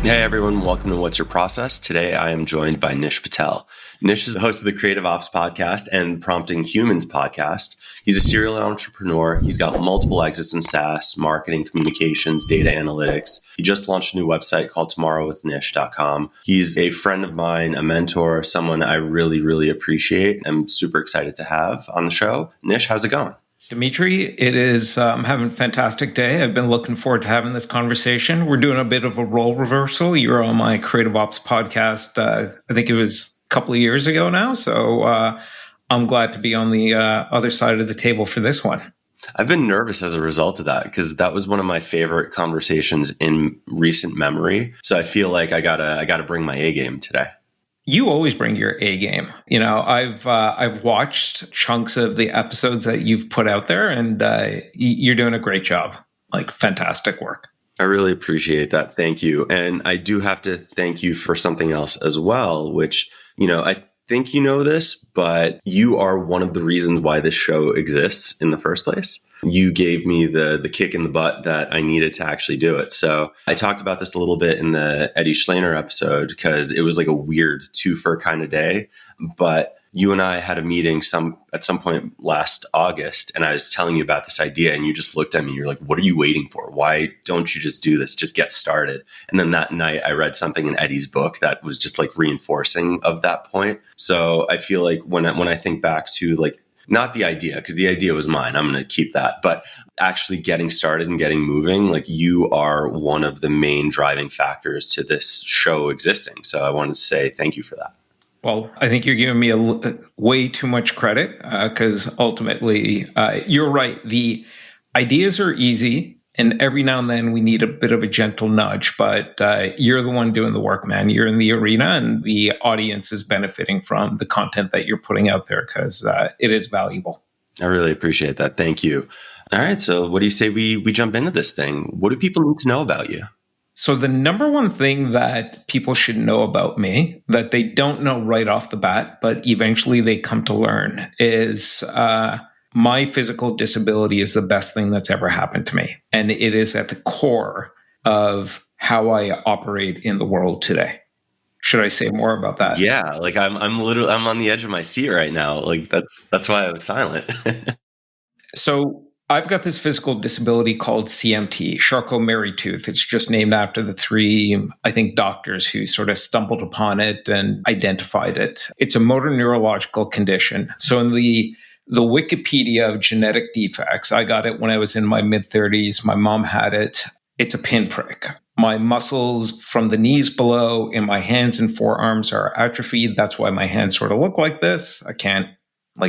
Hey everyone, welcome to What's Your Process? Today I am joined by Nish Patel. Nish is the host of the CreativeOps podcast and Prompting Humans podcast. He's a serial entrepreneur. He's got multiple exits in SaaS, marketing, communications, data analytics. He just launched a new website called tomorrowwithnish.com. He's a friend of mine, a mentor, someone I really, really appreciate. I'm super excited to have on the show. Nish, how's it going? Dimitri, it is having a fantastic day. I've been looking forward to having this conversation. We're doing a bit of a role reversal. You were on my CreativeOps podcast, I think it was a couple of years ago now. So I'm glad to be on the other side of the table for this one. I've been nervous as a result of that because that was one of my favorite conversations in recent memory. So I feel like I gotta bring my A game today. You always bring your A game. You know, I've watched chunks of the episodes that you've put out there, and you're doing a great job. Like, fantastic work. I really appreciate that. Thank you. And I do have to thank you for something else as well, which, I think you know this, but you are one of the reasons why this show exists in the first place. You gave me the kick in the butt that I needed to actually do it. So I talked about this a little bit in the Eddie Schlainer episode because it was like a weird twofer kind of day. But you and I had a meeting at some point last August, and I was telling you about this idea, and you just looked at me. You're like, "What are you waiting for? Why don't you just do this? Just get started." And then that night, I read something in Eddie's book that was just like reinforcing of that point. So I feel like when I think back to like, not the idea, because the idea was mine. I'm going to keep that. But actually getting started and getting moving, like you are one of the main driving factors to this show existing. So I wanted to say thank you for that. Well, I think you're giving me way too much credit because ultimately, you're right. The ideas are easy. And every now and then we need a bit of a gentle nudge, but you're the one doing the work, man. You're in the arena and the audience is benefiting from the content that you're putting out there because it is valuable. I really appreciate that. Thank you. All right. So what do you say we jump into this thing? What do people need to know about you? So the number one thing that people should know about me that they don't know right off the bat, but eventually they come to learn is my physical disability is the best thing that's ever happened to me. And it is at the core of how I operate in the world today. Should I say more about that? Yeah, like I'm on the edge of my seat right now. Like that's why I was silent. So I've got this physical disability called CMT, Charcot-Marie-Tooth. It's just named after the three, I think, doctors who sort of stumbled upon it and identified it. It's a motor neurological condition. So in the Wikipedia of genetic defects, I got it when I was in my mid-30s. My mom had it. It's a pinprick. My muscles from the knees below in my hands and forearms are atrophied. That's why my hands sort of look like this. I can't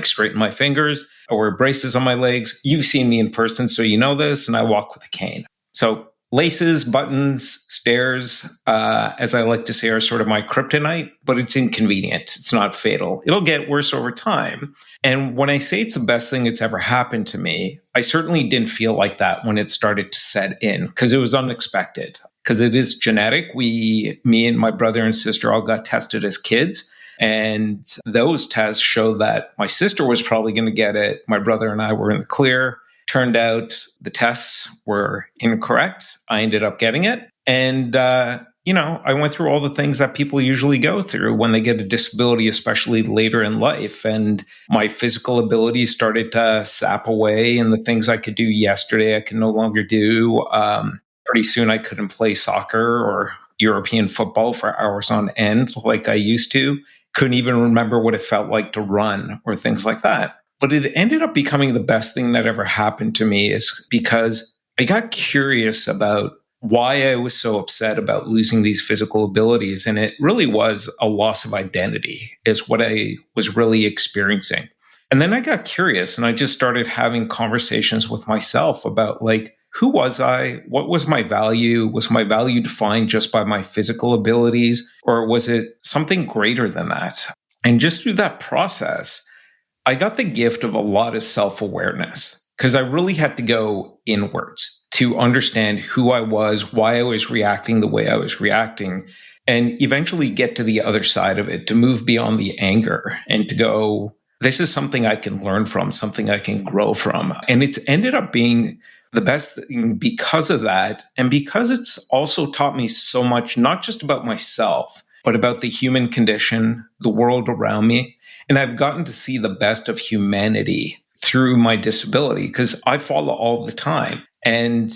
straighten my fingers. I wear braces on my legs. You've seen me in person, so you know this, and I walk with a cane. So laces, buttons, stairs, as I like to say, are sort of my kryptonite, but it's inconvenient. It's not fatal. It'll get worse over time. And when I say it's the best thing that's ever happened to me, I certainly didn't feel like that when it started to set in because it was unexpected. Because it is genetic. Me and my brother and sister all got tested as kids. And those tests showed that my sister was probably going to get it. My brother and I were in the clear. Turned out the tests were incorrect. I ended up getting it. And, I went through all the things that people usually go through when they get a disability, especially later in life. And my physical abilities started to sap away. And the things I could do yesterday, I can no longer do. Pretty soon I couldn't play soccer or European football for hours on end like I used to. Couldn't even remember what it felt like to run or things like that. But it ended up becoming the best thing that ever happened to me is because I got curious about why I was so upset about losing these physical abilities. And it really was a loss of identity is what I was really experiencing. And then I got curious and I just started having conversations with myself about who was I? What was my value? Was my value defined just by my physical abilities? Or was it something greater than that? And just through that process, I got the gift of a lot of self-awareness because I really had to go inwards to understand who I was, why I was reacting the way I was reacting, and eventually get to the other side of it, to move beyond the anger and to go, this is something I can learn from, something I can grow from. And it's ended up being the best thing because of that, and because it's also taught me so much, not just about myself, but about the human condition, the world around me. And I've gotten to see the best of humanity through my disability because I fall all the time. And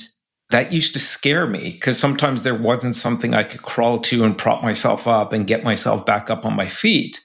that used to scare me because sometimes there wasn't something I could crawl to and prop myself up and get myself back up on my feet.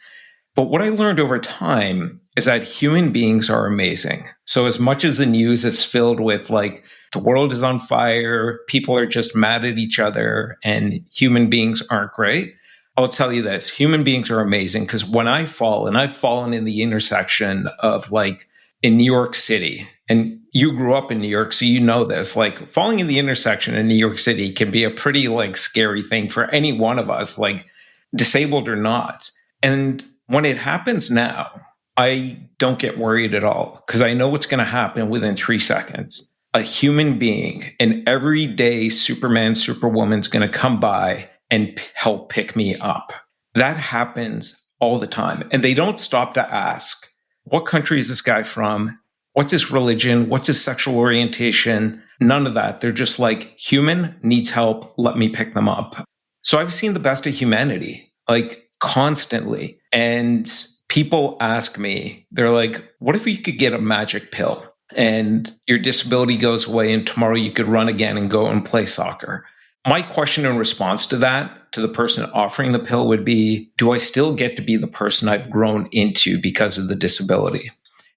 But what I learned over time is that human beings are amazing. So as much as the news is filled with like the world is on fire, people are just mad at each other, and human beings aren't great, I'll tell you this, human beings are amazing because when I fall, and I've fallen in the intersection of like in New York City, and you grew up in New York, so you know this, like falling in the intersection in New York City can be a pretty like scary thing for any one of us, like disabled or not. And when it happens now, I don't get worried at all because I know what's going to happen within 3 seconds. A human being, an everyday Superman, Superwoman's going to come by and help pick me up. That happens all the time. And they don't stop to ask, what country is this guy from? What's his religion? What's his sexual orientation? None of that. They're just like, human needs help. Let me pick them up. So I've seen the best of humanity, like constantly. And people ask me, they're like, what if you could get a magic pill and your disability goes away and tomorrow you could run again and go and play soccer? My question in response to that, to the person offering the pill, would be, do I still get to be the person I've grown into because of the disability?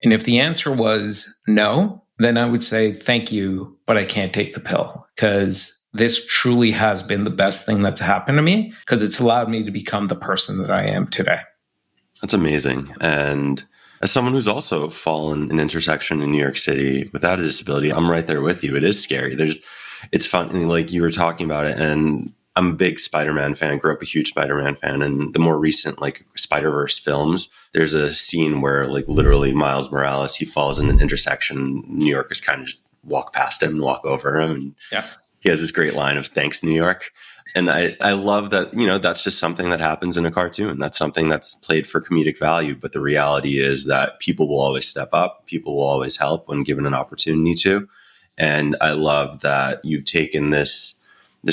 And if the answer was no, then I would say, thank you, but I can't take the pill because this truly has been the best thing that's happened to me because it's allowed me to become the person that I am today. That's amazing. And as someone who's also fallen an intersection in New York City without a disability, I'm right there with you. It is scary. It's fun. Like you were talking about it, and I'm a big Spider-Man fan, grew up a huge Spider-Man fan. And the more recent like Spider-Verse films, there's a scene where like literally Miles Morales, he falls in an intersection. New Yorkers kind of just walk past him and walk over him. And yeah. He has this great line of thanks, New York. And I love that, that's just something that happens in a cartoon. That's something that's played for comedic value. But the reality is that people will always step up. People will always help when given an opportunity to. And I love that you've taken this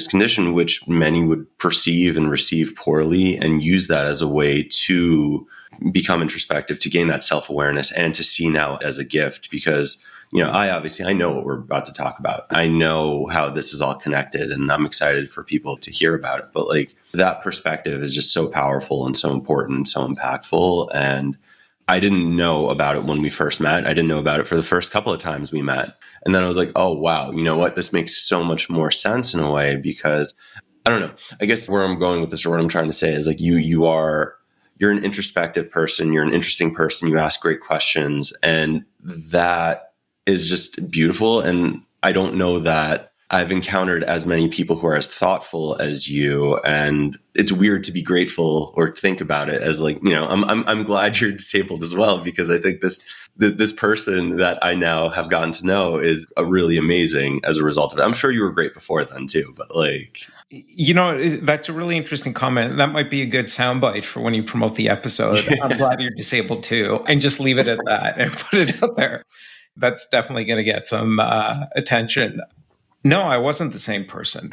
condition, which many would perceive and receive poorly, and use that as a way to become introspective, to gain that self-awareness, and to see now as a gift. Because I know what we're about to talk about. I know how this is all connected, and I'm excited for people to hear about it. But like that perspective is just so powerful and so important and so impactful. And I didn't know about it when we first met. I didn't know about it for the first couple of times we met. And then I was like, oh, wow, you know what? This makes so much more sense in a way, because I don't know. I guess where I'm going with this, or what I'm trying to say, is like you're an introspective person. You're an interesting person. You ask great questions, and that is just beautiful. And I don't know that I've encountered as many people who are as thoughtful as you. And it's weird to be grateful or think about it as like, I'm glad you're disabled as well, because I think this person that I now have gotten to know is really amazing as a result of it. I'm sure you were great before then too, but like, that's a really interesting comment. That might be a good soundbite for when you promote the episode. I'm glad you're disabled too, and just leave it at that and put it out there. That's definitely going to get some attention. No, I wasn't the same person.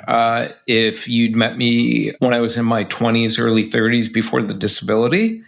If you'd met me when I was in my 20s, early 30s before the disability,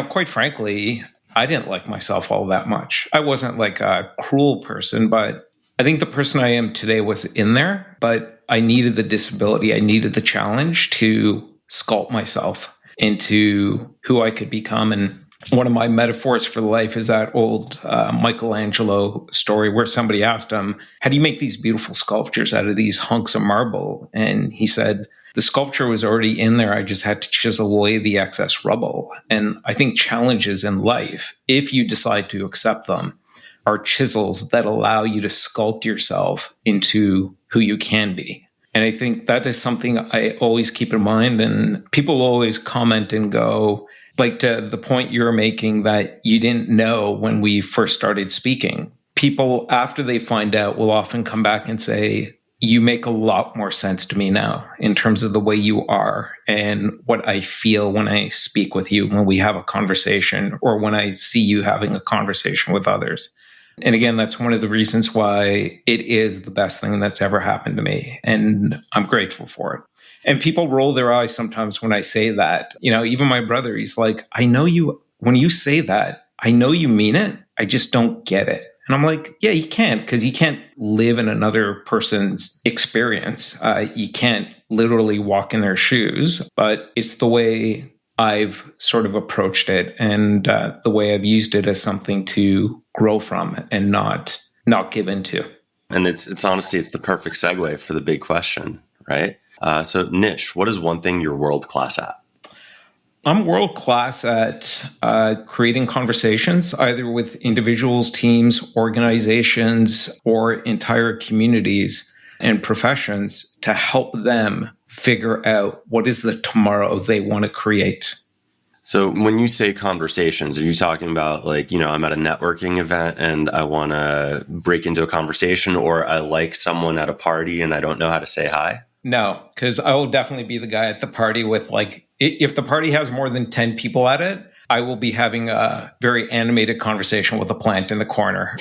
quite frankly, I didn't like myself all that much. I wasn't like a cruel person, but I think the person I am today was in there, but I needed the disability. I needed the challenge to sculpt myself into who I could become. And one of my metaphors for life is that old Michelangelo story where somebody asked him, how do you make these beautiful sculptures out of these hunks of marble? And he said, the sculpture was already in there. I just had to chisel away the excess rubble. And I think challenges in life, if you decide to accept them, are chisels that allow you to sculpt yourself into who you can be. And I think that is something I always keep in mind. And people always comment and go, like to the point you're making that you didn't know when we first started speaking, people after they find out will often come back and say, you make a lot more sense to me now in terms of the way you are and what I feel when I speak with you, when we have a conversation, or when I see you having a conversation with others. And again, that's one of the reasons why it is the best thing that's ever happened to me. And I'm grateful for it. And people roll their eyes sometimes when I say that. Even my brother, he's like, I know you, when you say that, I know you mean it. I just don't get it. And I'm like, yeah, you can't, because you can't live in another person's experience. You can't literally walk in their shoes, but it's the way I've sort of approached it, and the way I've used it as something to grow from and not give into. And it's honestly, it's the perfect segue for the big question, right? So Nish, what is one thing you're world class at? I'm world class at creating conversations, either with individuals, teams, organizations, or entire communities and professions, to help them figure out what is the tomorrow they want to create. So when you say conversations, are you talking about like, I'm at a networking event and I want to break into a conversation, or I like someone at a party and I don't know how to say hi? No, because I will definitely be the guy at the party with, like, if the party has more than 10 people at it, I will be having a very animated conversation with a plant in the corner.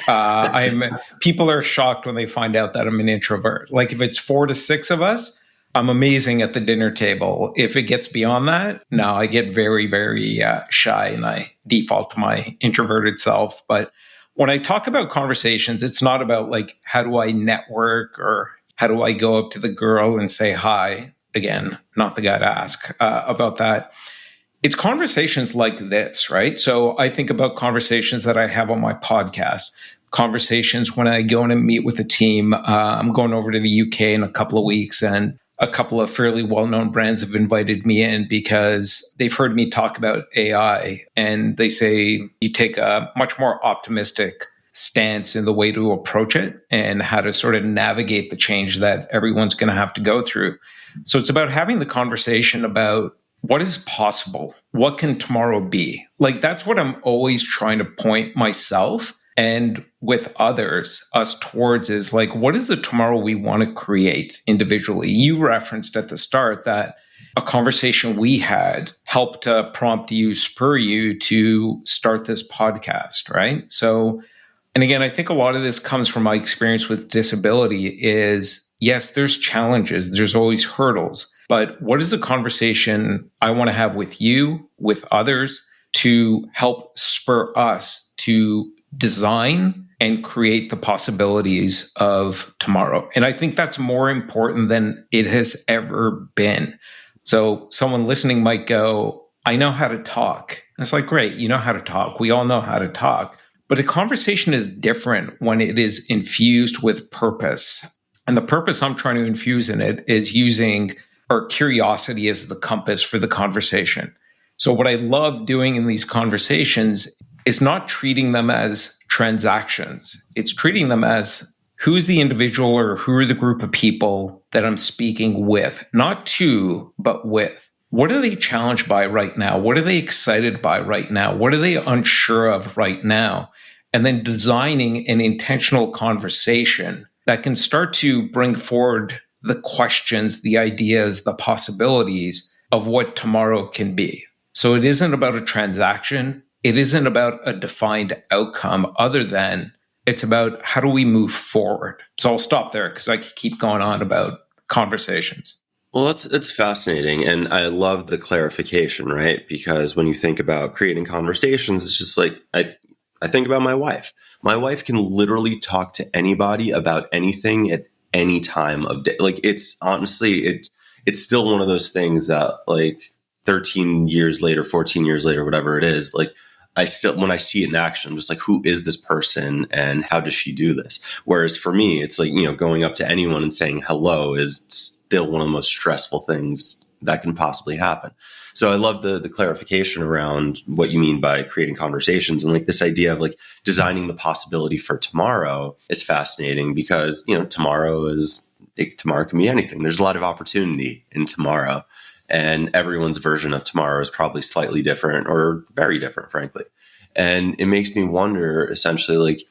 People are shocked when they find out that I'm an introvert. Like, if it's 4 to 6 of us, I'm amazing at the dinner table. If it gets beyond that, no, I get very, very shy, and I default to my introverted self. But when I talk about conversations, it's not about like, how do I network or how do I go up to the girl and say hi? Again, not the guy to ask about that. It's conversations like this, right? So I think about conversations that I have on my podcast, conversations when I go in and meet with a team. I'm going over to the UK in a couple of weeks, and a couple of fairly well-known brands have invited me in because they've heard me talk about AI, and they say you take a much more optimistic stance in the way to approach it and how to sort of navigate the change that everyone's going to have to go through. So it's about having the conversation about what is possible? What can tomorrow be? Like, that's what I'm always trying to point myself and with others, us towards, is like, what is the tomorrow we want to create individually? You referenced at the start that a conversation we had helped prompt you, spur you to start this podcast, right? So, and again, I think a lot of this comes from my experience with disability is, yes, there's challenges, there's always hurdles, but what is the conversation I want to have with you, with others, to help spur us to design and create the possibilities of tomorrow? And I think that's more important than it has ever been. So someone listening might go, I know how to talk. And it's like, great, you know how to talk. We all know how to talk. But a conversation is different when it is infused with purpose. And the purpose I'm trying to infuse in it is using our curiosity as the compass for the conversation. So what I love doing in these conversations is not treating them as transactions. It's treating them as, who's the individual or who are the group of people that I'm speaking with, not to, but with. What are they challenged by right now? What are they excited by right now? What are they unsure of right now? And then designing an intentional conversation that can start to bring forward the questions, the ideas, the possibilities of what tomorrow can be. So it isn't about a transaction. It isn't about a defined outcome, other than it's about how do we move forward. So I'll stop there because I could keep going on about conversations. Well, it's fascinating. And I love the clarification, right? Because when you think about creating conversations, it's just like, I think about my wife. My wife can literally talk to anybody about anything at any time of day. Like, it's honestly, it's still one of those things that, like, 13 years later, 14 years later, whatever it is, like, when I see it in action, I'm just like, who is this person and how does she do this? Whereas for me, it's like, going up to anyone and saying hello is still one of the most stressful things that can possibly happen. So I love the clarification around what you mean by creating conversations, and like this idea of like designing the possibility for tomorrow is fascinating because, tomorrow can be anything. There's a lot of opportunity in tomorrow. And everyone's version of tomorrow is probably slightly different or very different, frankly. And it makes me wonder, essentially, like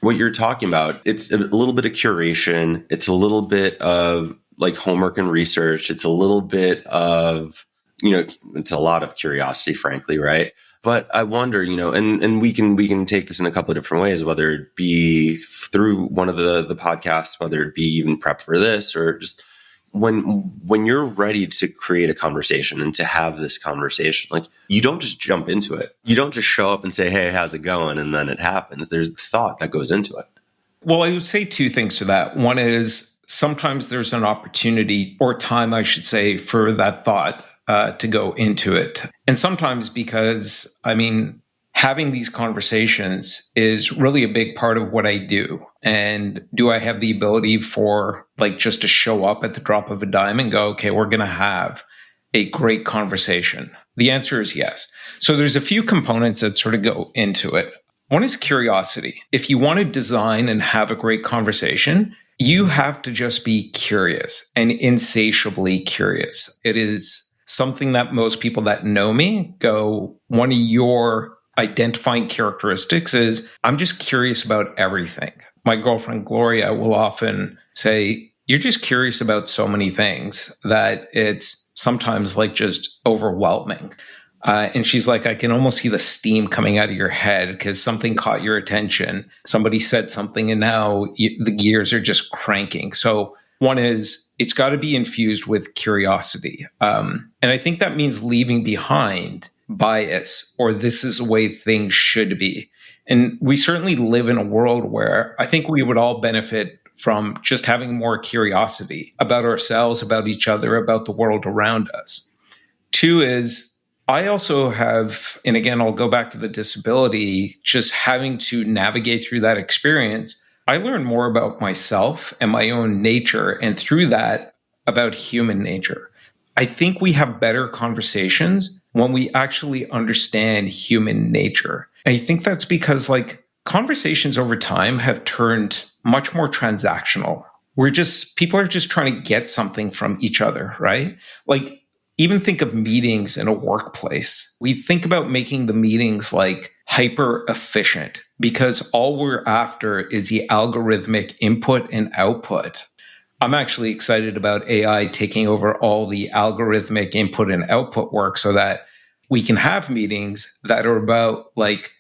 what you're talking about, it's a little bit of curation. It's a little bit of like homework and research. It's a little bit of, it's a lot of curiosity, frankly, right? But I wonder, and we can take this in a couple of different ways, whether it be through one of the podcasts, whether it be even prep for this, or just when you're ready to create a conversation and to have this conversation, like, you don't just jump into it. You don't just show up and say, "Hey, how's it going?" and then it happens. There's thought that goes into it. Well, I would say two things to that. One is sometimes there's an opportunity, or time, I should say, for that thought to go into it. And sometimes because, having these conversations is really a big part of what I do. And do I have the ability for just to show up at the drop of a dime and go, okay, we're going to have a great conversation? The answer is yes. So there's a few components that sort of go into it. One is curiosity. If you want to design and have a great conversation, you have to just be curious and insatiably curious. It is something that most people that know me go, one of your identifying characteristics is, I'm just curious about everything. My girlfriend Gloria will often say, you're just curious about so many things that it's sometimes just overwhelming. And she's like, I can almost see the steam coming out of your head because something caught your attention. Somebody said something and now the gears are just cranking. So one is, it's got to be infused with curiosity. And I think that means leaving behind bias, or this is the way things should be. And we certainly live in a world where I think we would all benefit from just having more curiosity about ourselves, about each other, about the world around us. Two is, I also have, and again, I'll go back to the disability, just having to navigate through that experience. I learned more about myself and my own nature, and through that, about human nature. I think we have better conversations when we actually understand human nature. And I think that's because conversations over time have turned much more transactional. People are just trying to get something from each other, right? Even think of meetings in a workplace. We think about making the meetings hyper efficient because all we're after is the algorithmic input and output. I'm actually excited about AI taking over all the algorithmic input and output work so that we can have meetings that are about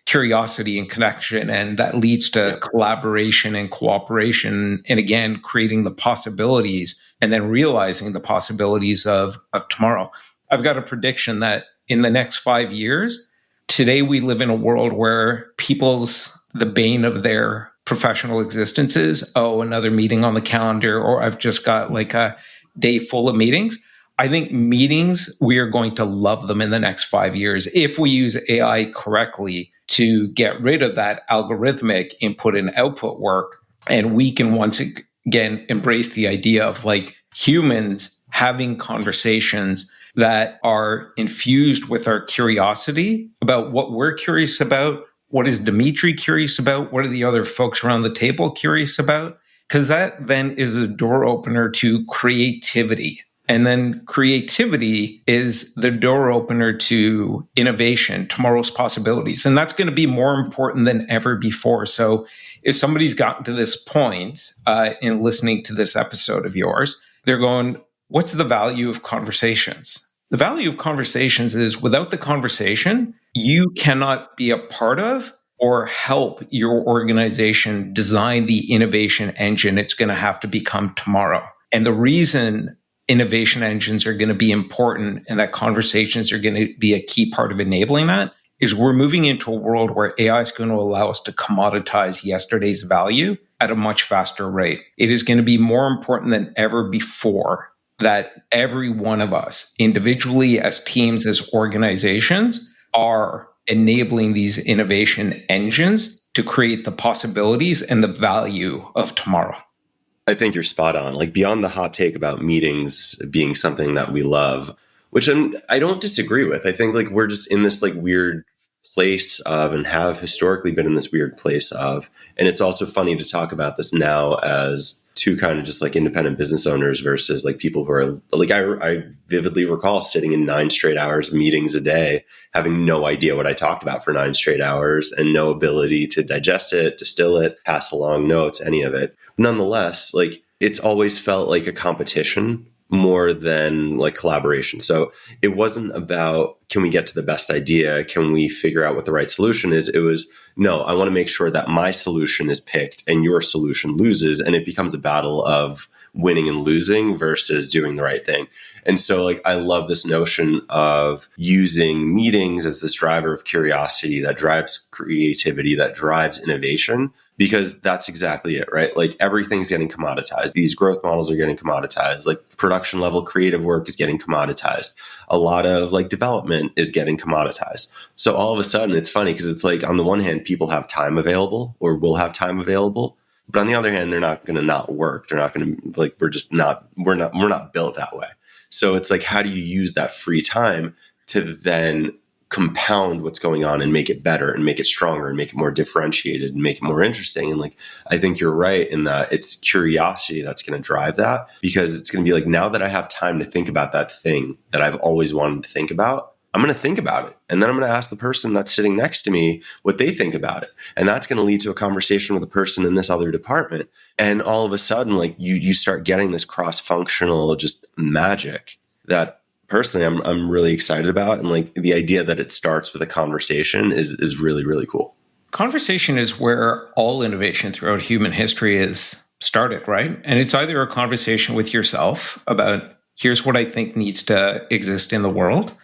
curiosity and connection, and that leads to collaboration and cooperation. And again, creating the possibilities and then realizing the possibilities of tomorrow. I've got a prediction that in the next 5 years, today we live in a world where the bane of their professional existence is, another meeting on the calendar, or I've just got a day full of meetings. I think meetings, we are going to love them in the next 5 years if we use AI correctly to get rid of that algorithmic input and output work. And we can once again embrace the idea of humans having conversations that are infused with our curiosity about what we're curious about. What is Dimitri curious about? What are the other folks around the table curious about? Because that then is a door opener to creativity. And then creativity is the door opener to innovation, tomorrow's possibilities. And that's going to be more important than ever before. So if somebody's gotten to this point in listening to this episode of yours, they're going, what's the value of conversations? The value of conversations is without the conversation, you cannot be a part of or help your organization design the innovation engine it's going to have to become tomorrow. And the reason innovation engines are going to be important and that conversations are going to be a key part of enabling that is we're moving into a world where AI is going to allow us to commoditize yesterday's value at a much faster rate. It is going to be more important than ever before that every one of us, individually, as teams, as organizations, are enabling these innovation engines to create the possibilities and the value of tomorrow. I think you're spot on. Beyond the hot take about meetings being something that we love, which I don't disagree with. I think we're just in this weird place of, and have historically been in this weird place of, and it's also funny to talk about this now as two kind of just independent business owners versus people who are I vividly recall sitting in 9 straight hours of meetings a day, having no idea what I talked about for 9 straight hours and no ability to digest it, distill it, pass along notes, any of it. Nonetheless, it's always felt like a competition more than like collaboration. So it wasn't about, can we get to the best idea? Can we figure out what the right solution is? It was, no, I want to make sure that my solution is picked and your solution loses. And it becomes a battle of winning and losing versus doing the right thing. And so like, I love this notion of using meetings as this driver of curiosity that drives creativity, that drives innovation, because that's exactly it, right? Like everything's getting commoditized. These growth models are getting commoditized. Like production level creative work is getting commoditized. A lot of like development is getting commoditized. So all of a sudden it's funny because it's like on the one hand, people have time available or will have time available. But on the other hand, they're not going to not work. They're not going to like, we're not built that way. So it's like, how do you use that free time to then compound what's going on and make it better and make it stronger and make it more differentiated and make it more interesting? And like, I think you're right in that it's curiosity that's going to drive that, because it's going to be like, now that I have time to think about that thing that I've always wanted to think about, I'm going to think about it. And then I'm going to ask the person that's sitting next to me what they think about it. And that's going to lead to a conversation with a person in this other department. And all of a sudden, like you start getting this cross-functional just magic that personally I'm really excited about. And like the idea that it starts with a conversation is really, really cool. Conversation is where all innovation throughout human history is started, right? And it's either a conversation with yourself about here's what I think needs to exist in the world,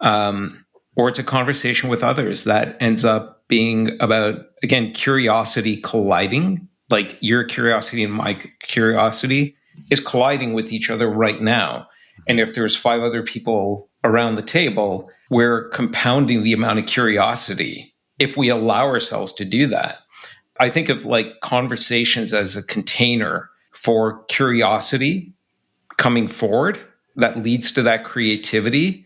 or it's a conversation with others that ends up being about, again, curiosity colliding, like your curiosity and my curiosity is colliding with each other right now. And if there's 5 other people around the table, we're compounding the amount of curiosity if we allow ourselves to do that. I think of like conversations as a container for curiosity coming forward that leads to that creativity.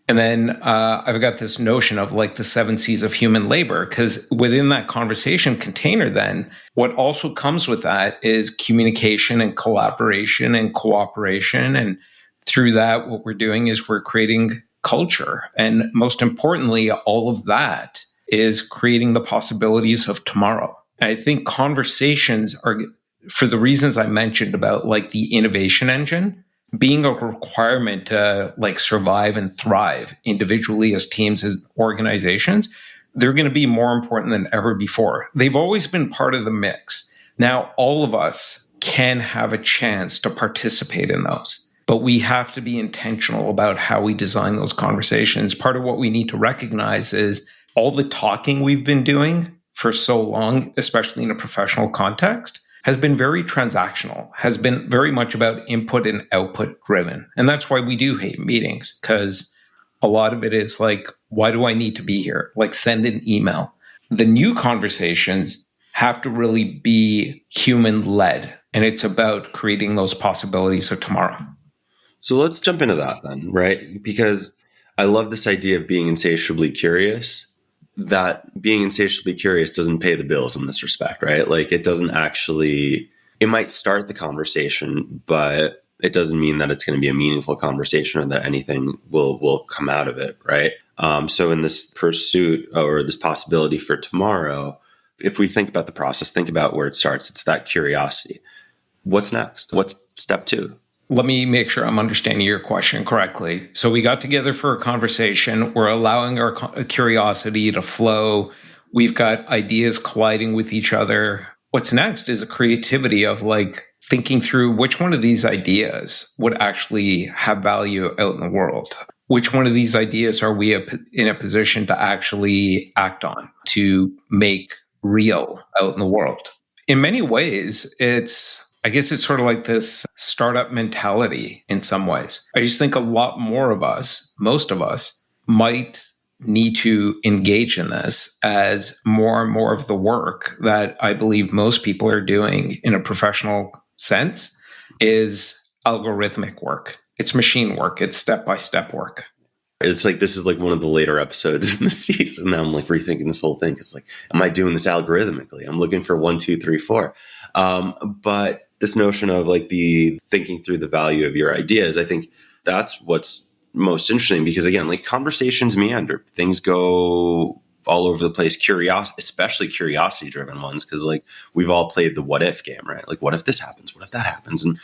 And then I've got this notion of like the 7 C's of human labor, because within that conversation container, then what also comes with that is communication and collaboration and cooperation. And through that, what we're doing is we're creating culture. And most importantly, all of that is creating the possibilities of tomorrow. And I think conversations are, for the reasons I mentioned about like the innovation engine, being a requirement to like survive and thrive individually as teams, as organizations, they're going to be more important than ever before. They've always been part of the mix. Now, all of us can have a chance to participate in those, but we have to be intentional about how we design those conversations. Part of what we need to recognize is all the talking we've been doing for so long, especially in a professional context, has been very transactional, has been very much about input and output driven. And that's why we do hate meetings, because a lot of it is like, why do I need to be here? Like send an email. The new conversations have to really be human led, and it's about creating those possibilities of tomorrow. So let's jump into that then, right? Because I love this idea of being insatiably curious. That being insatiably curious doesn't pay the bills in this respect, right? Like it doesn't actually, it might start the conversation, but it doesn't mean that it's going to be a meaningful conversation or that anything will come out of it, right? So in this pursuit or this possibility for tomorrow, if we think about the process, think about where it starts. It's that curiosity. What's next? What's step 2? Let me make sure I'm understanding your question correctly. So we got together for a conversation. We're allowing our curiosity to flow. We've got ideas colliding with each other. What's next is a creativity of like thinking through which one of these ideas would actually have value out in the world. Which one of these ideas are we in a position to actually act on, to make real out in the world? In many ways, I guess it's sort of like this startup mentality in some ways. I just think a lot more of us, most of us, might need to engage in this as more and more of the work that I believe most people are doing in a professional sense is algorithmic work. It's machine work. It's step-by-step work. It's like, this is like one of the later episodes in the season. Now I'm like rethinking this whole thing. It's like, am I doing this algorithmically? I'm looking for 1, 2, 3, 4. But this notion of like the thinking through the value of your ideas, I think that's what's most interesting, because again, like conversations meander, things go all over the place. Curiosity, especially curiosity driven ones. Cause like we've all played the what if game, right? Like what if this happens? What if that happens? And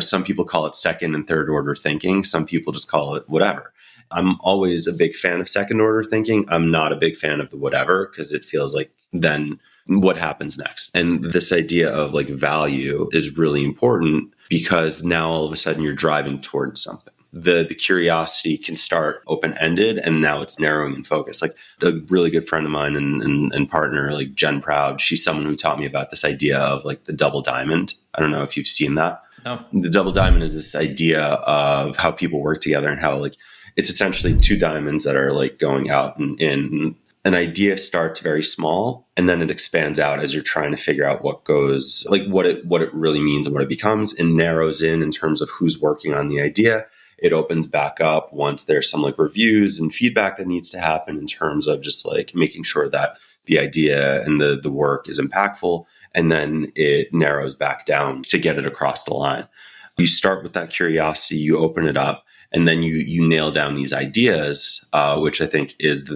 some people call it second and third order thinking. Some people just call it whatever. I'm always a big fan of second order thinking. I'm not a big fan of the whatever, because it feels like then what happens next. And this idea of like value is really important, because now all of a sudden you're driving towards something. The curiosity can start open-ended, and now it's narrowing in focus. Like a really good friend of mine and partner, like Jen Proud, she's someone who taught me about this idea of like the double diamond. I don't know if you've seen that. No. The double diamond is this idea of how people work together, and how like it's essentially two diamonds that are like going out and in. An idea starts very small, and then it expands out as you're trying to figure out what goes, like what it really means and what it becomes, and narrows in terms of who's working on the idea. It opens back up once there's some like reviews and feedback that needs to happen in terms of just like making sure that the idea and the work is impactful. And then it narrows back down to get it across the line. You start with that curiosity, you open it up, and then you nail down these ideas, which I think is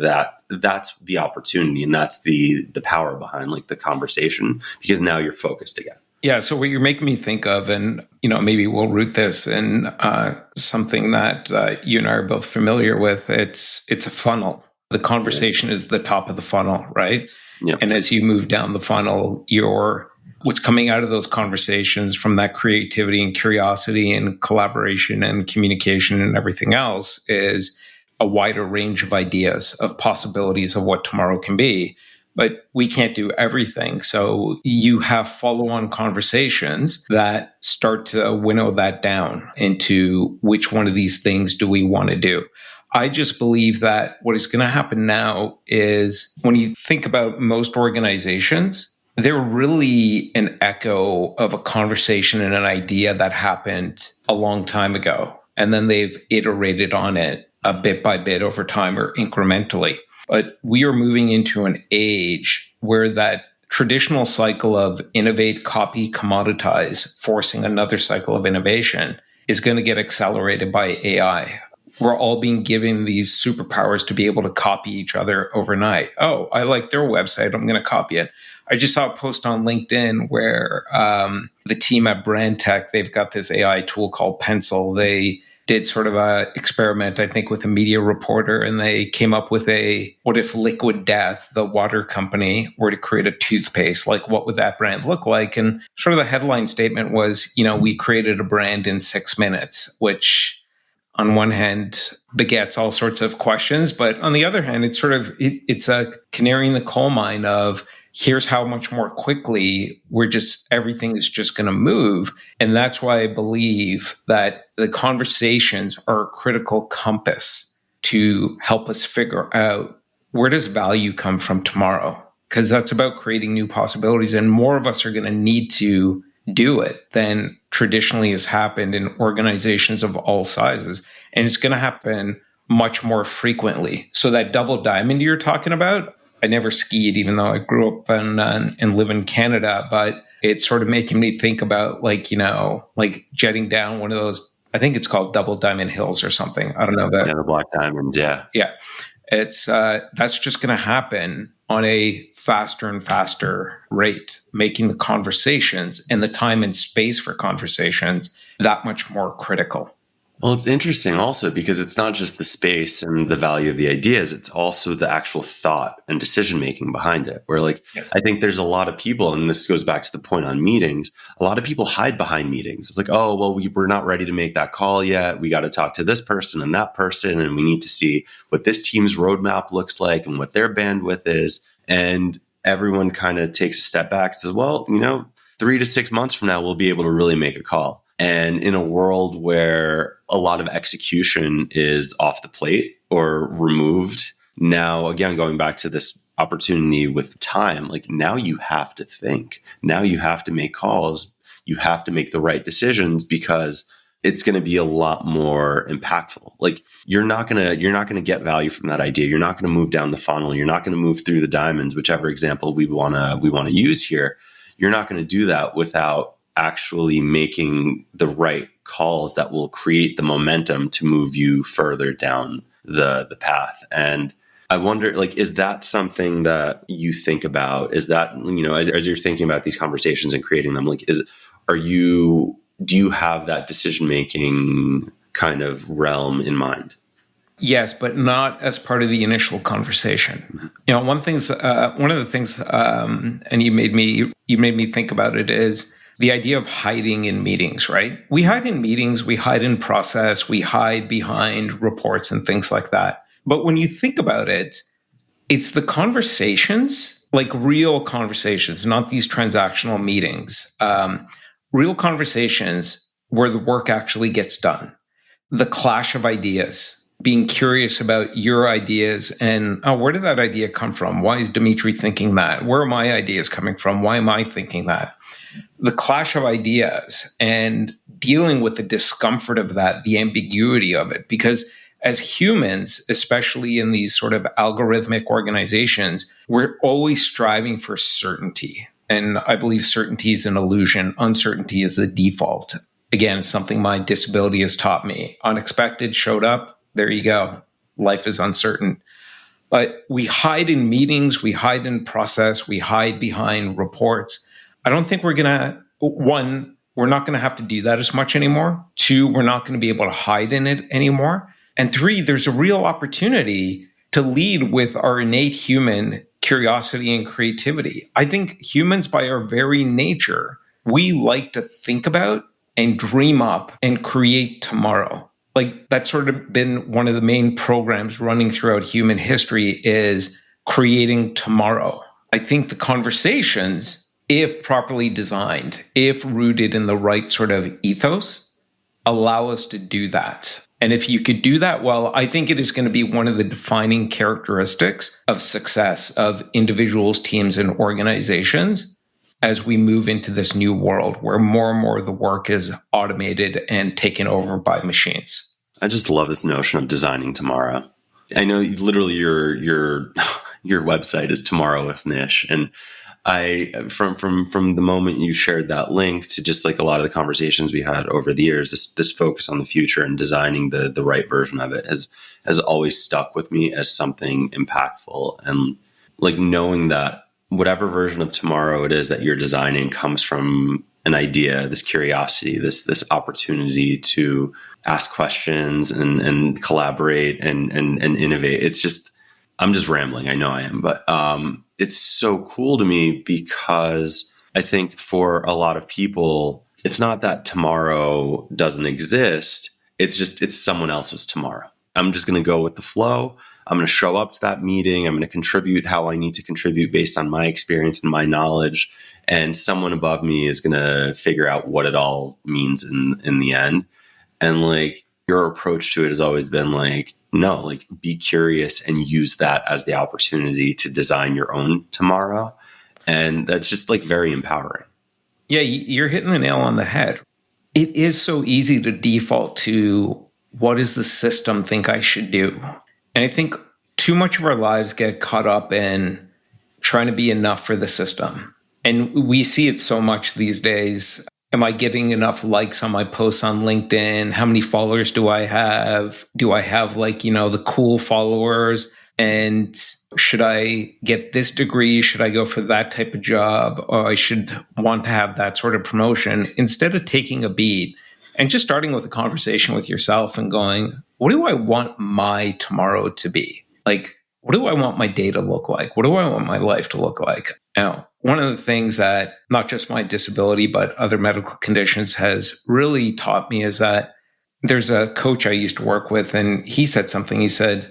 that's the opportunity, and that's the power behind like the conversation, because now you're focused again. Yeah. So what you're making me think of, and maybe we'll root this in something that you and I are both familiar with. It's a funnel. The conversation is the top of the funnel, right? Yeah. And as you move down the funnel, what's coming out of those conversations from that creativity and curiosity and collaboration and communication and everything else is a wider range of ideas, of possibilities of what tomorrow can be. But we can't do everything. So you have follow-on conversations that start to winnow that down into which one of these things do we want to do. I just believe that what is going to happen now is, when you think about most organizations, they're really an echo of a conversation and an idea that happened a long time ago. And then they've iterated on it a bit by bit over time, or incrementally. But we are moving into an age where that traditional cycle of innovate, copy, commoditize, forcing another cycle of innovation, is going to get accelerated by AI. We're all being given these superpowers to be able to copy each other overnight. Oh, I like their website, I'm going to copy it. I just saw a post on LinkedIn where the team at Brand Tech, they've got this AI tool called Pencil. They did sort of a experiment, I think, with a media reporter, and they came up with what if Liquid Death, the water company, were to create a toothpaste? Like, what would that brand look like? And sort of the headline statement was, we created a brand in 6 minutes, which on one hand begets all sorts of questions, but on the other hand, it's a canary in the coal mine of, here's how much more quickly everything is just going to move. And that's why I believe that the conversations are a critical compass to help us figure out, where does value come from tomorrow? Because that's about creating new possibilities, and more of us are going to need to do it than traditionally has happened in organizations of all sizes. And it's going to happen much more frequently. So that double diamond you're talking about, I never skied, even though I grew up and live in Canada, but it's sort of making me think about like jetting down one of those, I think it's called Double Diamond Hills or something. I don't know that. Yeah, the Black Diamonds. Yeah. Yeah. It's that's just going to happen on a faster and faster rate, making the conversations and the time and space for conversations that much more critical. Well, it's interesting also because it's not just the space and the value of the ideas, it's also the actual thought and decision making behind it. Where Yes. I think there's a lot of people, and this goes back to the point on meetings, a lot of people hide behind meetings. It's like, oh, well, we're not ready to make that call yet. We got to talk to this person and that person, and we need to see what this team's roadmap looks like and what their bandwidth is. And everyone kind of takes a step back and says, well, 3 to 6 months from now, we'll be able to really make a call. And in a world where a lot of execution is off the plate or removed, now, again, going back to this opportunity with time, now you have to think. Now you have to make calls. You have to make the right decisions, because it's going to be a lot more impactful. You're not going to get value from that idea. You're not going to move down the funnel. You're not going to move through the diamonds, whichever example we want to use here. You're not going to do that without actually making the right calls that will create the momentum to move you further down the path. And I wonder, is that something that you think about? Is that, as you're thinking about these conversations and creating them, are you do you have that decision-making kind of realm in mind? Yes, but not as part of the initial conversation. One of the things, and you made me think about it, is the idea of hiding in meetings, right? We hide in meetings, we hide in process, we hide behind reports and things like that. But when you think about it, it's the conversations, like real conversations, not these transactional meetings, real conversations where the work actually gets done. The clash of ideas, being curious about your ideas and, oh, where did that idea come from? Why is Dimitri thinking that? Where are my ideas coming from? Why am I thinking that? The clash of ideas and dealing with the discomfort of that, the ambiguity of it. Because as humans, especially in these sort of algorithmic organizations, we're always striving for certainty. And I believe certainty is an illusion. Uncertainty is the default. Again, something my disability has taught me. Unexpected showed up. There you go. Life is uncertain. But we hide in meetings, we hide in process, we hide behind reports. I don't think we're not going to have to do that as much anymore. 2, we're not going to be able to hide in it anymore. And 3, there's a real opportunity to lead with our innate human curiosity and creativity. I think humans, by our very nature, we like to think about and dream up and create tomorrow. Like, that's sort of been one of the main programs running throughout human history, is creating tomorrow. I think the conversations, if properly designed, if rooted in the right sort of ethos, allow us to do that. And if you could do that well, I think it is going to be one of the defining characteristics of success of individuals, teams, and organizations as we move into this new world where more and more of the work is automated and taken over by machines. I just love this notion of designing tomorrow. I know literally your website is Tomorrow with Nish, and I from the moment you shared that link to just like a lot of the conversations we had over the years, this focus on the future and designing the right version of it has always stuck with me as something impactful. And like knowing that whatever version of tomorrow it is that you're designing comes from an idea, this curiosity, this opportunity to ask questions and collaborate and innovate. It's just, I'm just rambling. I know I am, but it's so cool to me because I think for a lot of people, it's not that tomorrow doesn't exist. It's someone else's tomorrow. I'm just going to go with the flow. I'm going to show up to that meeting. I'm going to contribute how I need to contribute based on my experience and my knowledge. And someone above me is going to figure out what it all means in the end. And like your approach to it has always been like, no, like be curious and use that as the opportunity to design your own tomorrow. And that's just like very empowering. Yeah, you're hitting the nail on the head. It is so easy to default to what does the system think I should do? And I think too much of our lives get caught up in trying to be enough for the system. And we see it so much these days. Am I getting enough likes on my posts on LinkedIn? How many followers do I have? Do I have like, the cool followers? And should I get this degree? Should I go for that type of job? Or I should want to have that sort of promotion, instead of taking a beat and just starting with a conversation with yourself and going, what do I want my tomorrow to be? Like, what do I want my day to look like? What do I want my life to look like? Now, one of the things that not just my disability, but other medical conditions has really taught me is that there's a coach I used to work with, and he said something. He said,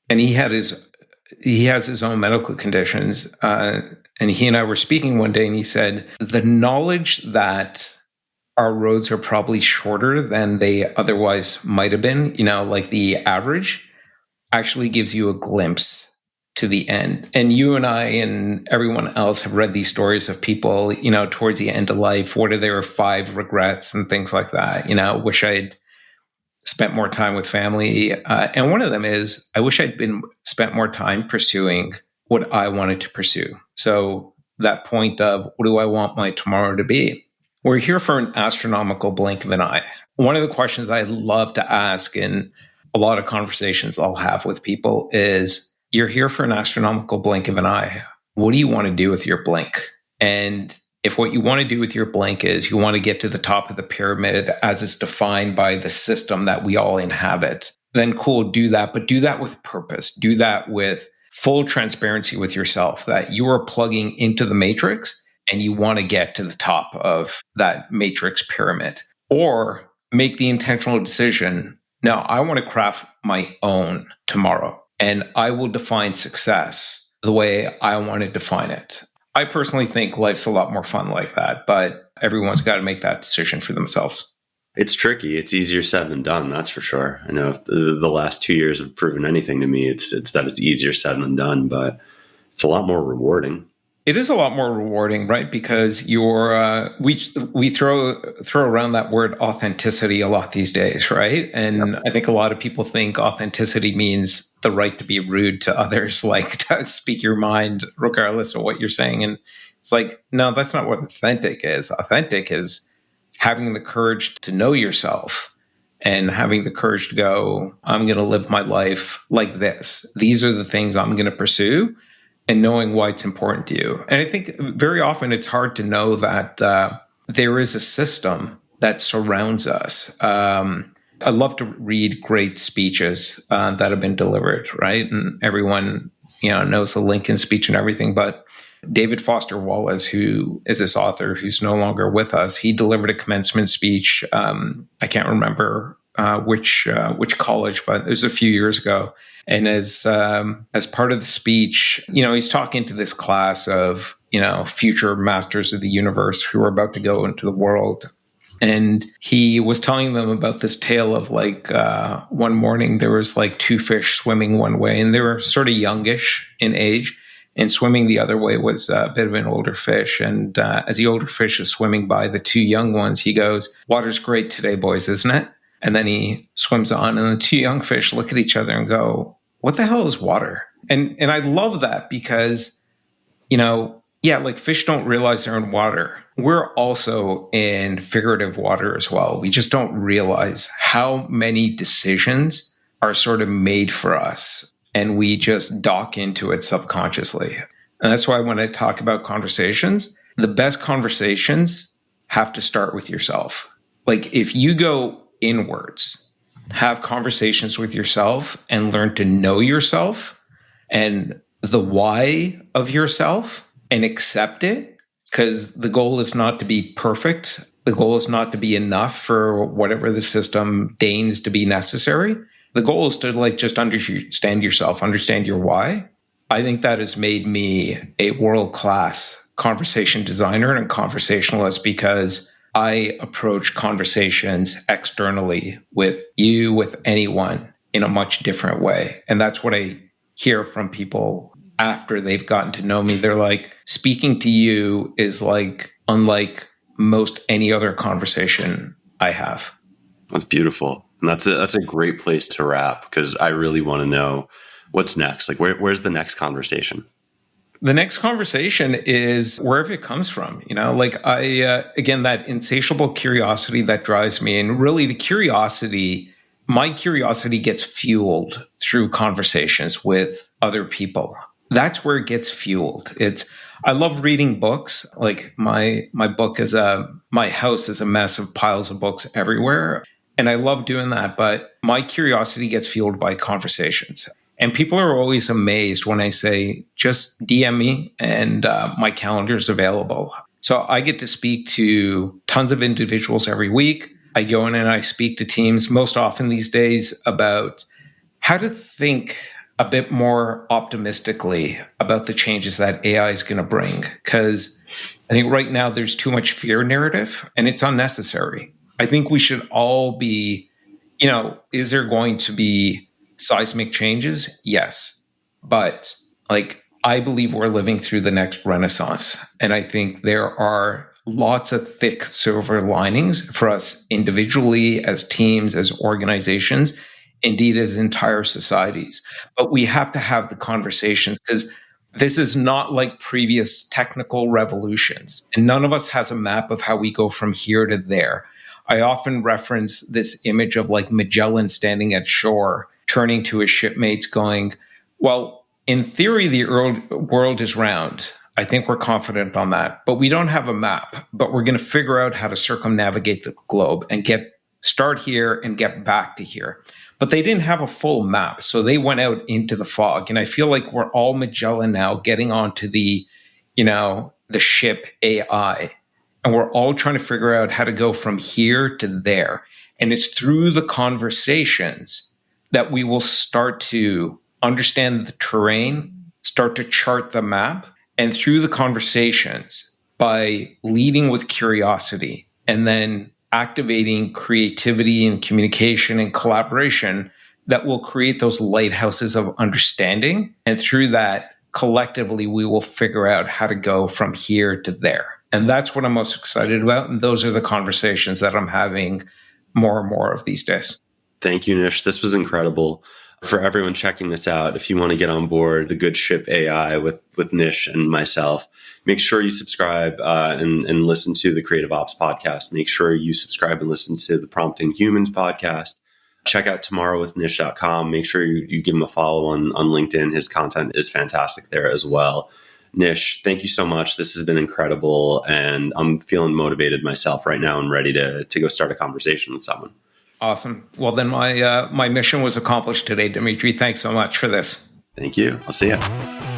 and he has his own medical conditions, and he and I were speaking one day, and he said, the knowledge that our roads are probably shorter than they otherwise might have been, like the average, actually gives you a glimpse to the end. And you and I and everyone else have read these stories of people, towards the end of life, what are their 5 regrets and things like that. Wish I'd spent more time with family. And one of them is, I wish I'd spent more time pursuing what I wanted to pursue. So that point of, what do I want my tomorrow to be? We're here for an astronomical blink of an eye. One of the questions I love to ask in a lot of conversations I'll have with people is, you're here for an astronomical blink of an eye. What do you want to do with your blink? And if what you want to do with your blank is you want to get to the top of the pyramid as it's defined by the system that we all inhabit, then cool, do that. But do that with purpose. Do that with full transparency with yourself that you are plugging into the matrix and you want to get to the top of that matrix pyramid. Or make the intentional decision, no, I want to craft my own tomorrow. And I will define success the way I want to define it. I personally think life's a lot more fun like that, but everyone's got to make that decision for themselves. It's tricky. It's easier said than done. That's for sure. I know if the last 2 years have proven anything to me, it's that it's easier said than done, but it's a lot more rewarding. It is a lot more rewarding, right? Because we throw around that word authenticity a lot these days, right? And yep. I think a lot of people think authenticity means the right to be rude to others, like to speak your mind regardless of what you're saying. And it's like, no, that's not what authentic is. Authentic is having the courage to know yourself and having the courage to go, I'm going to live my life like this. These are the things I'm going to pursue. And knowing why it's important to you. And I think very often it's hard to know that there is a system that surrounds us. I love to read great speeches that have been delivered, right? And everyone, knows the Lincoln speech and everything. But David Foster Wallace, who is this author who's no longer with us, he delivered a commencement speech. I can't remember which college, but it was a few years ago. And as part of the speech, he's talking to this class of, future masters of the universe who are about to go into the world. And he was telling them about this tale of one morning there was two fish swimming one way and they were sort of youngish in age, and swimming the other way was a bit of an older fish. And as the older fish is swimming by the two young ones, he goes, "Water's great today, boys, isn't it?" And then he swims on, and the two young fish look at each other and go, "What the hell is water?" And I love that because, fish don't realize they're in water. We're also in figurative water as well. We just don't realize how many decisions are sort of made for us, and we just dock into it subconsciously. And that's why when I talk about conversations, the best conversations have to start with yourself. If you go inwards, have conversations with yourself and learn to know yourself and the why of yourself and accept it, because the goal is not to be perfect. The goal is not to be enough for whatever the system deigns to be necessary. The goal is to just understand yourself, understand your why. I think that has made me a world-class conversation designer and conversationalist because I approach conversations externally with you, with anyone, in a much different way. And that's what I hear from people after they've gotten to know me. They're like, speaking to you is unlike most any other conversation I have. That's beautiful. And that's a great place to wrap, because I really want to know what's next. Where's the next conversation? The next conversation is wherever it comes from, again, that insatiable curiosity that drives me. And really my curiosity gets fueled through conversations with other people. That's where it gets fueled. I love reading books. My house is a mess of piles of books everywhere. And I love doing that. But my curiosity gets fueled by conversations. And people are always amazed when I say, just DM me and my calendar is available. So I get to speak to tons of individuals every week. I go in and I speak to teams most often these days about how to think a bit more optimistically about the changes that AI is going to bring. Because I think right now there's too much fear narrative and it's unnecessary. I think we should all be, is there going to be seismic changes? Yes. But I believe we're living through the next renaissance. And I think there are lots of thick silver linings for us individually, as teams, as organizations, indeed as entire societies. But we have to have the conversations, because this is not like previous technical revolutions. And none of us has a map of how we go from here to there. I often reference this image of Magellan standing at shore, turning to his shipmates going, well, in theory, the world is round. I think we're confident on that. But we don't have a map, but we're going to figure out how to circumnavigate the globe and start here and get back to here. But they didn't have a full map. So they went out into the fog. And I feel like we're all Magellan now getting onto the ship AI. And we're all trying to figure out how to go from here to there. And it's through the conversations that we will start to understand the terrain, start to chart the map. And through the conversations, by leading with curiosity and then activating creativity and communication and collaboration, that will create those lighthouses of understanding. And through that, collectively, we will figure out how to go from here to there. And that's what I'm most excited about. And those are the conversations that I'm having more and more of these days. Thank you, Nish. This was incredible. For everyone checking this out, if you want to get on board the Good Ship AI with Nish and myself, make sure you subscribe and listen to the Creative Ops podcast. Make sure you subscribe and listen to the Prompting Humans podcast. Check out tomorrowwithnish.com. Make sure you give him a follow on LinkedIn. His content is fantastic there as well. Nish, thank you so much. This has been incredible. And I'm feeling motivated myself right now and ready to go start a conversation with someone. Awesome. Well, then my mission was accomplished today, Dimitri. Thanks so much for this. Thank you. I'll see you.